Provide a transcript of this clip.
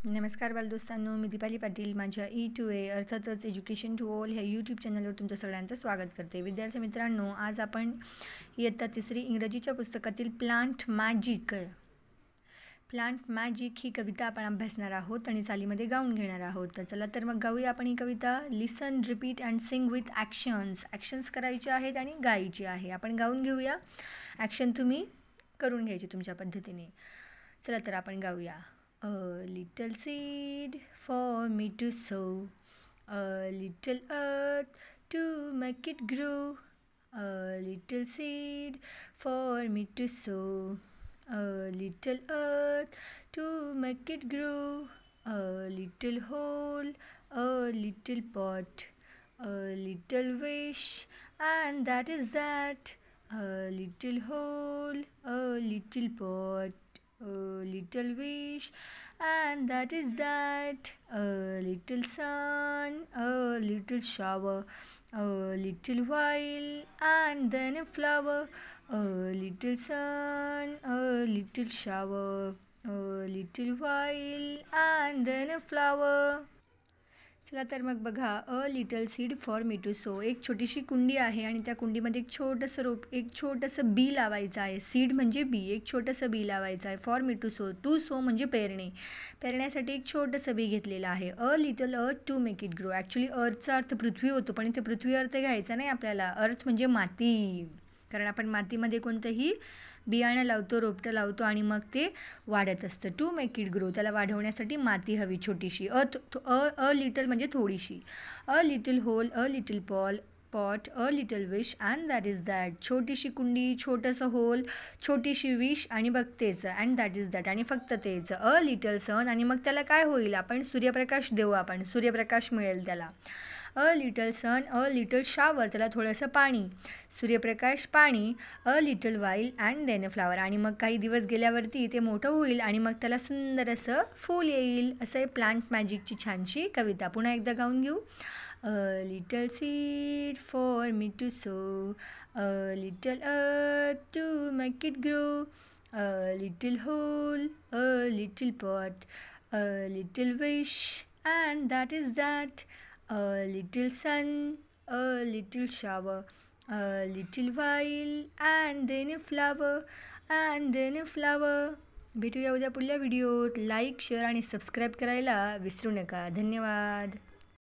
नमस्कार बालदोस्तांनो, मी दीपाली पाटील माझ्या E2A अर्थातच एज्युकेशन टू ऑल ह्या यूट्यूब चॅनलवर तुमचं सगळ्यांचं स्वागत करते. विद्यार्थी मित्रांनो, आज आपण इयत्ता तिसरी इंग्रजीच्या पुस्तकातील प्लांट मॅजिक ही कविता आपण अभ्यासणार आहोत आणि चालीमध्ये गाऊन घेणार आहोत. तर चला तर मग गाऊया आपण ही कविता. Listen, repeat and sing with actions करायचे आहेत आणि गायची आहे. आपण गाऊन घेऊया. ॲक्शन तुम्ही करून घ्यायची तुमच्या पद्धतीने. चला तर आपण गाऊया. A little seed for me to sow, a little earth to make it grow, a little seed for me to sow, a little earth to make it grow, a little hole, a little pot, a little wish, and that is that. A little hole, a little pot, a little wish, and that is that. A little sun, a little shower, a little while, and then a flower. A little sun, a little shower, a little while, and then a flower. चला तर मग बघा. A little seed for me to sow. एक छोटीशी कुंडी आहे आणि त्या कुंडीमध्ये एक छोटंसं बी लावायचं आहे. सीड म्हणजे बी, एक छोटंसं बी लावायचं आहे. फॉर मी टू सो म्हणजे पेरण्यासाठी एक छोटंसं बी घेतलेलं आहे. A little earth to make it grow. Actually अर्थचा अर्थ पृथ्वी होतो, पण इथे पृथ्वी अर्थ घ्यायचा नाही आपल्याला. अर्थ म्हणजे माती, कारण आपण मातीमध्ये कोणतंही बियाणं लावतो, रोपटं लावतो आणि मग ते वाढत असतं. टू मेक इट ग्रो, त्याला वाढवण्यासाठी माती हवी छोटीशी. अ लिटल म्हणजे थोडीशी. A little hole, a little pot, a little wish, and that is that. छोटीशी कुंडी, छोटंसं होल, छोटीशी विश आणि बघ तेच, अँड दॅट इज दॅट, आणि फक्त तेच. अ लिटल सन, आणि मग त्याला काय होईल, आपण सूर्यप्रकाश देऊ, आपण सूर्यप्रकाश मिळेल त्याला. A little sun, a little shower, त्याला थोडंसं पाणी, सूर्यप्रकाश, पाणी. A little while and then a flower, आणि मग काही दिवस गेल्यावरती ते मोठं होईल आणि मग त्याला सुंदर असं फूल येईल. असं आहे प्लांट मॅजिकची छानशी कविता. पुन्हा एकदा गाऊन घेऊ. A little seed for me to sow, a little earth to make it grow, a little hole, a little pot, a little wish, and that is that. A little sun, a little shower, a little while, and then a flower, and then a flower. भेटूया उद्या पुढल्या व्हिडिओत. Like, share आणि subscribe करायला विसरू नका. धन्यवाद.